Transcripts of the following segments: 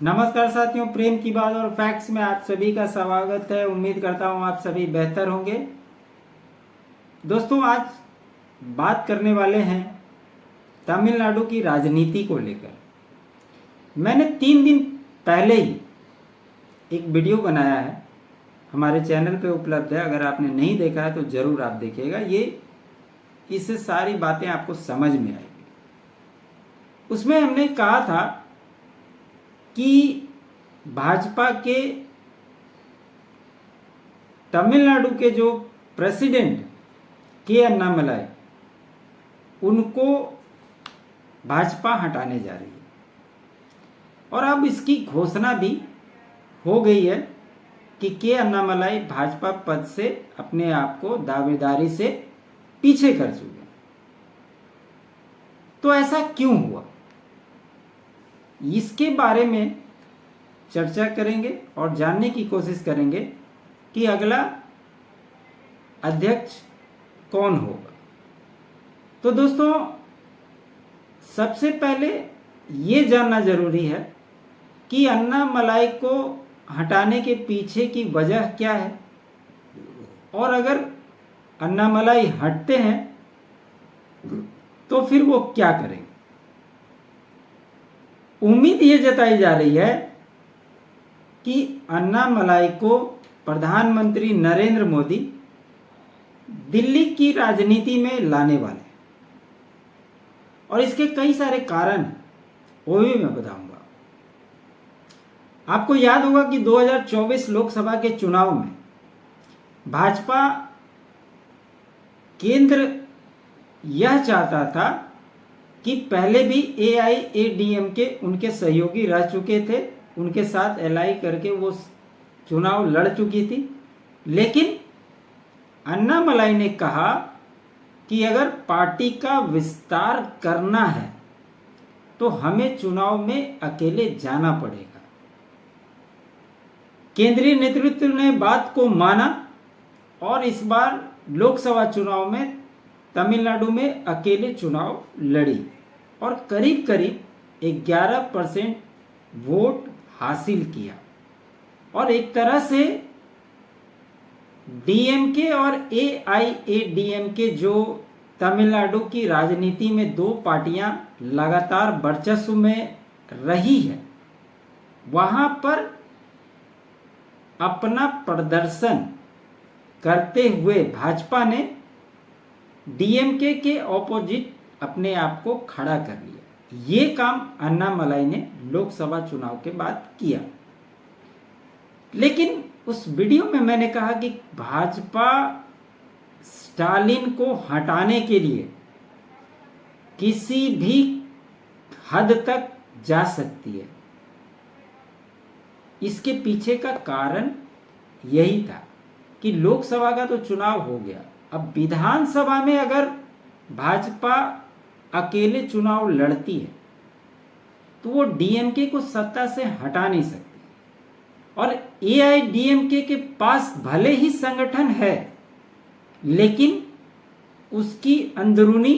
नमस्कार साथियों, प्रेम की बात और फैक्ट्स में आप सभी का स्वागत है। उम्मीद करता हूँ आप सभी बेहतर होंगे। दोस्तों, आज बात करने वाले हैं तमिलनाडु की राजनीति को लेकर। मैंने 3 दिन पहले ही एक वीडियो बनाया है, हमारे चैनल पे उपलब्ध है। अगर आपने नहीं देखा है तो ज़रूर आप देखिएगा। इससे सारी बातें आपको समझ में आएगी। उसमें हमने कहा था कि भाजपा के तमिलनाडु के जो प्रेसिडेंट के अन्नामलाई, उनको भाजपा हटाने जा रही है और अब इसकी घोषणा भी हो गई है कि के अन्नामलाई भाजपा पद से अपने आप को दावेदारी से पीछे कर चुके। तो ऐसा क्यों हुआ, इसके बारे में चर्चा करेंगे और जानने की कोशिश करेंगे कि अगला अध्यक्ष कौन होगा। तो दोस्तों, सबसे पहले ये जानना जरूरी है कि अन्नामलाई को हटाने के पीछे की वजह क्या है, और अगर अन्नामलाई हटते हैं तो फिर वो क्या करेंगे। उम्मीद ये जताई जा रही है कि अन्नामलाई को प्रधानमंत्री नरेंद्र मोदी दिल्ली की राजनीति में लाने वाले हैं और इसके कई सारे कारण वो भी मैं बताऊंगा। आपको याद होगा कि 2024 लोकसभा के चुनाव में भाजपा केंद्र यह चाहता था कि पहले भी AIADMK उनके सहयोगी रह चुके थे, उनके साथ एलाई करके वो चुनाव लड़ चुकी थी। लेकिन अन्नामलाई ने कहा कि अगर पार्टी का विस्तार करना है तो हमें चुनाव में अकेले जाना पड़ेगा। केंद्रीय नेतृत्व ने बात को माना और इस बार लोकसभा चुनाव में तमिलनाडु में अकेले चुनाव लड़ी और करीब करीब 11% वोट हासिल किया। और एक तरह से DMK और AIADMK, जो तमिलनाडु की राजनीति में दो पार्टियां लगातार वर्चस्व में रही है, वहां पर अपना प्रदर्शन करते हुए भाजपा ने DMK के ऑपोजिट अपने आप को खड़ा कर लिया। ये काम अन्नामलाई ने लोकसभा चुनाव के बाद किया। लेकिन उस वीडियो में मैंने कहा कि भाजपा स्टालिन को हटाने के लिए किसी भी हद तक जा सकती है। इसके पीछे का कारण यही था कि लोकसभा का तो चुनाव हो गया, अब विधानसभा में अगर भाजपा अकेले चुनाव लड़ती है तो वो DMK को सत्ता से हटा नहीं सकती। और AIADMK के पास भले ही संगठन है, लेकिन उसकी अंदरूनी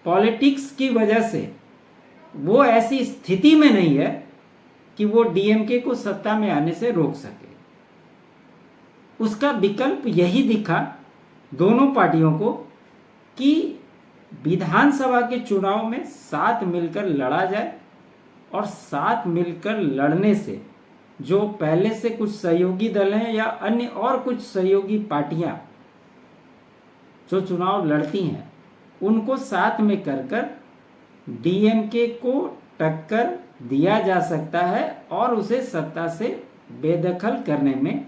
पॉलिटिक्स की वजह से वो ऐसी स्थिति में नहीं है कि वो DMK को सत्ता में आने से रोक सके। उसका विकल्प यही दिखा दोनों पार्टियों को कि विधानसभा के चुनाव में साथ मिलकर लड़ा जाए, और साथ मिलकर लड़ने से जो पहले से कुछ सहयोगी दल हैं या अन्य और कुछ सहयोगी पार्टियां जो चुनाव लड़ती हैं, उनको साथ में कर DMK को टक्कर दिया जा सकता है और उसे सत्ता से बेदखल करने में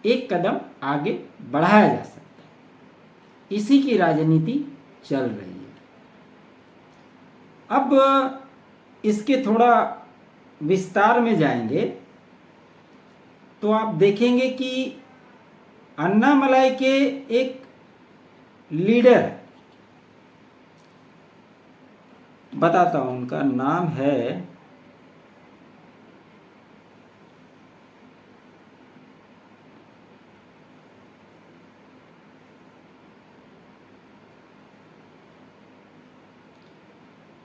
एक कदम आगे बढ़ाया जा सकता है। इसी की राजनीति चल रही है। अब इसके थोड़ा विस्तार में जाएंगे तो आप देखेंगे कि अन्नामलाई के एक लीडर, बताता हूं, उनका नाम है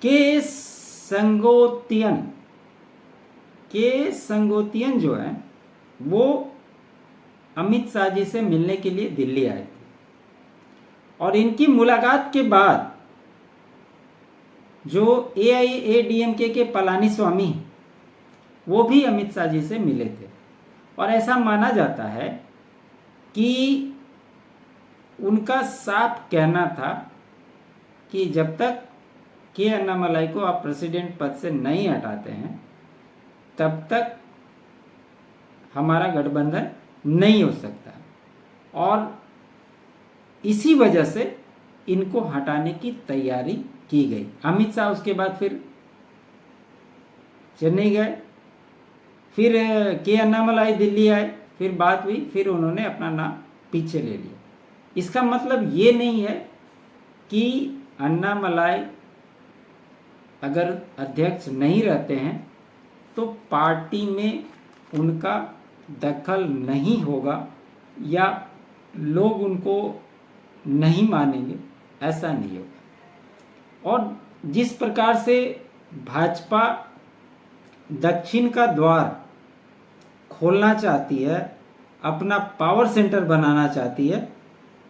के. संगोतियन। के संगोतियन जो हैं वो अमित शाह जी से मिलने के लिए दिल्ली आए थे और इनकी मुलाकात के बाद जो AIADMK के पलानी स्वामी वो भी अमित शाह जी से मिले थे और ऐसा माना जाता है कि उनका साफ कहना था कि जब तक के अन्नामलाई को आप प्रेसिडेंट पद से नहीं हटाते हैं तब तक हमारा गठबंधन नहीं हो सकता और इसी वजह से इनको हटाने की तैयारी की गई। अमित शाह उसके बाद फिर चेन्नई गए, फिर के अन्नामलाई दिल्ली आए, फिर बात हुई, फिर उन्होंने अपना नाम पीछे ले लिया। इसका मतलब ये नहीं है कि अन्नामलाई अगर अध्यक्ष नहीं रहते हैं तो पार्टी में उनका दखल नहीं होगा या लोग उनको नहीं मानेंगे, ऐसा नहीं होगा। और जिस प्रकार से भाजपा दक्षिण का द्वार खोलना चाहती है, अपना पावर सेंटर बनाना चाहती है,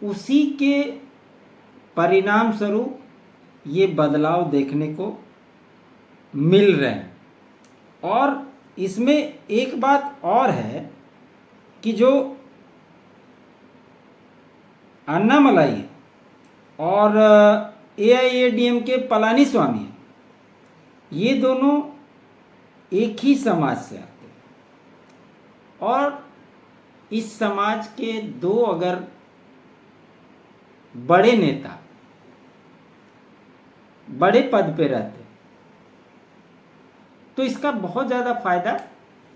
उसी के परिणाम स्वरूप ये बदलाव देखने को मिल रहे हैं। और इसमें एक बात और है कि जो अन्नामलाई है और AIADMK के पलानी स्वामी है, ये दोनों एक ही समाज से आते हैं और इस समाज के दो अगर बड़े नेता बड़े पद पे रहते तो इसका बहुत ज़्यादा फायदा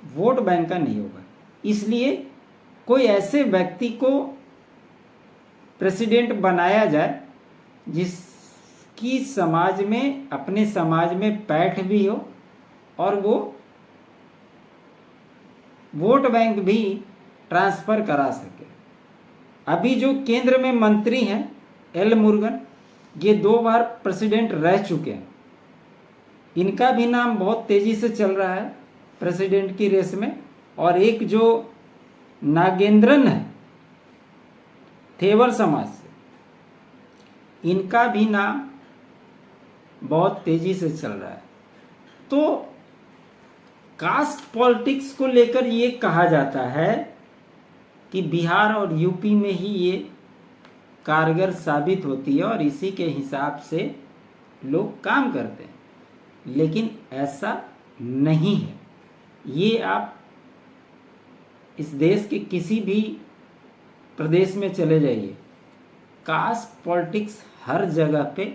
वोट बैंक का नहीं होगा। इसलिए कोई ऐसे व्यक्ति को प्रेसिडेंट बनाया जाए जिसकी समाज में, अपने समाज में पैठ भी हो और वो वोट बैंक भी ट्रांसफ़र करा सके। अभी जो केंद्र में मंत्री हैं एल मुरुगन, ये 2 बार प्रेसिडेंट रह चुके हैं, इनका भी नाम बहुत तेज़ी से चल रहा है प्रेसिडेंट की रेस में। और एक जो नागेंद्रन है थेवर समाज से, इनका भी नाम बहुत तेज़ी से चल रहा है। तो कास्ट पॉलिटिक्स को लेकर ये कहा जाता है कि बिहार और यूपी में ही ये कारगर साबित होती है और इसी के हिसाब से लोग काम करते हैं, लेकिन ऐसा नहीं है। ये आप इस देश के किसी भी प्रदेश में चले जाइए, कास्ट पॉलिटिक्स हर जगह पे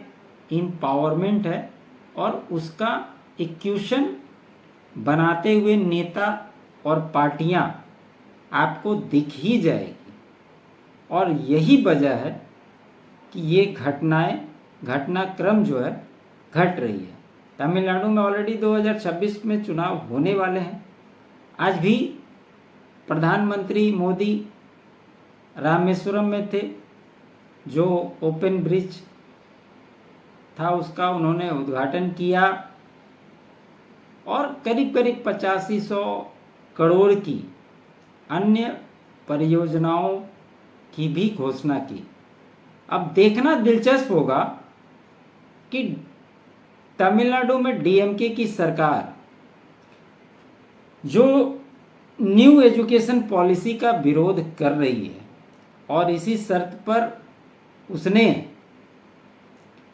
इम्पावरमेंट है और उसका इक्वेशन बनाते हुए नेता और पार्टियां आपको दिख ही जाएगी। और यही वजह है कि ये घटनाक्रम जो है घट रही है। तमिलनाडु में ऑलरेडी 2026 में चुनाव होने वाले हैं। आज भी प्रधानमंत्री मोदी रामेश्वरम में थे, जो ओपन ब्रिज था उसका उन्होंने उद्घाटन किया और करीब करीब 8500 करोड़ की अन्य परियोजनाओं की भी घोषणा की। अब देखना दिलचस्प होगा कि तमिलनाडु में डीएमके की सरकार जो न्यू एजुकेशन पॉलिसी का विरोध कर रही है और इसी शर्त पर उसने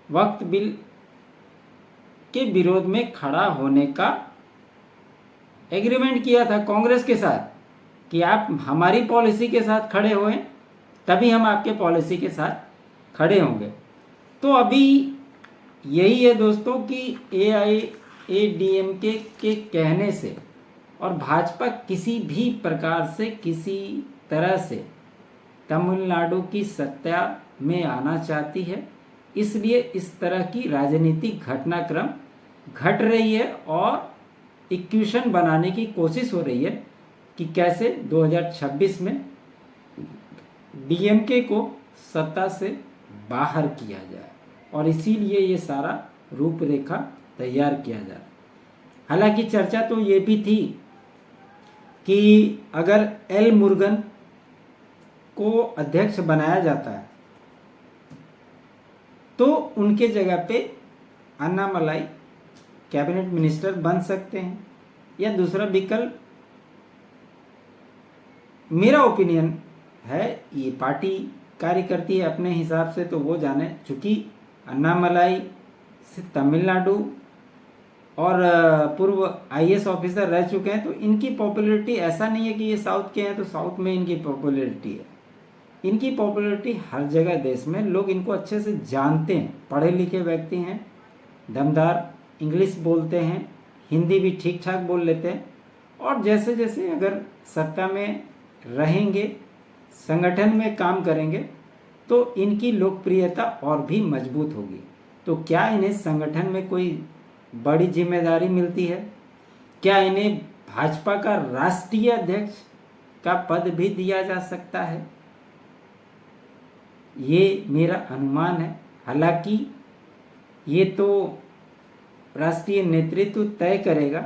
वक्फ बिल के विरोध में खड़ा होने का एग्रीमेंट किया था कांग्रेस के साथ कि आप हमारी पॉलिसी के साथ खड़े होएं तभी हम आपके पॉलिसी के साथ खड़े होंगे। तो अभी यही है दोस्तों कि AIADMK के कहने से और भाजपा किसी भी प्रकार से किसी तरह से तमिलनाडु की सत्ता में आना चाहती है, इसलिए इस तरह की राजनीतिक घटनाक्रम घट रही है और इक्वेशन बनाने की कोशिश हो रही है कि कैसे 2026 में डीएमके को सत्ता से बाहर किया जाए और इसीलिए ये सारा रूपरेखा तैयार किया जा रहा है। हालांकि चर्चा तो ये भी थी कि अगर एल मुरुगन को अध्यक्ष बनाया जाता है तो उनके जगह पे अन्नामलाई कैबिनेट मिनिस्टर बन सकते हैं। या दूसरा विकल्प, मेरा ओपिनियन है, ये पार्टी कार्य करती है अपने हिसाब से तो वो जाने, चूंकि अन्नामलाई से तमिलनाडु और पूर्व आईएएस ऑफिसर रह चुके हैं तो इनकी पॉपुलैरिटी, ऐसा नहीं है कि ये साउथ के हैं तो साउथ में इनकी पॉपुलैरिटी है। इनकी पॉपुलैरिटी हर जगह देश में, लोग इनको अच्छे से जानते हैं, पढ़े लिखे व्यक्ति हैं, दमदार इंग्लिश बोलते हैं, हिंदी भी ठीक ठाक बोल लेते हैं, और जैसे जैसे अगर सत्ता में रहेंगे, संगठन में काम करेंगे तो इनकी लोकप्रियता और भी मजबूत होगी। तो क्या इन्हें संगठन में कोई बड़ी जिम्मेदारी मिलती है? क्या इन्हें भाजपा का राष्ट्रीय अध्यक्ष का पद भी दिया जा सकता है? ये मेरा अनुमान है। हालांकि ये तो राष्ट्रीय नेतृत्व तय करेगा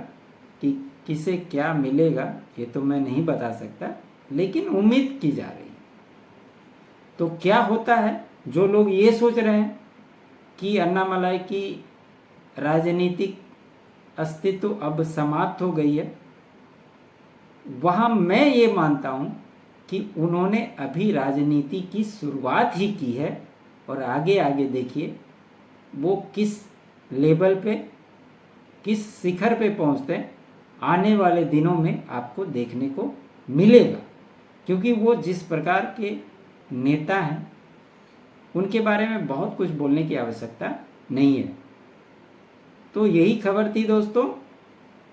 कि किसे क्या मिलेगा, ये तो मैं नहीं बता सकता, लेकिन उम्मीद की जा रही है। तो क्या होता है, जो लोग ये सोच रहे हैं कि अन्नामलाई की राजनीतिक अस्तित्व अब समाप्त हो गई है, वहाँ मैं ये मानता हूँ कि उन्होंने अभी राजनीति की शुरुआत ही की है, और आगे आगे देखिए वो किस लेवल पे, किस शिखर पे पहुँचते हैं, आने वाले दिनों में आपको देखने को मिलेगा। क्योंकि वो जिस प्रकार के नेता हैं उनके बारे में बहुत कुछ बोलने की आवश्यकता नहीं है। तो यही खबर थी दोस्तों,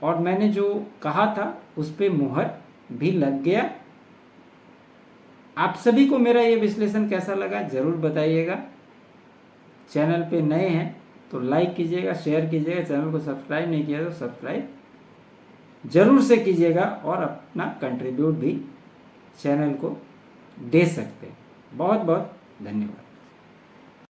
और मैंने जो कहा था उस पे मुहर भी लग गया। आप सभी को मेरा ये विश्लेषण कैसा लगा ज़रूर बताइएगा। चैनल पे नए हैं तो लाइक कीजिएगा, शेयर कीजिएगा, चैनल को सब्सक्राइब नहीं किया तो सब्सक्राइब जरूर से कीजिएगा, और अपना कंट्रीब्यूट भी चैनल को दे सकते हैं। बहुत बहुत धन्यवाद।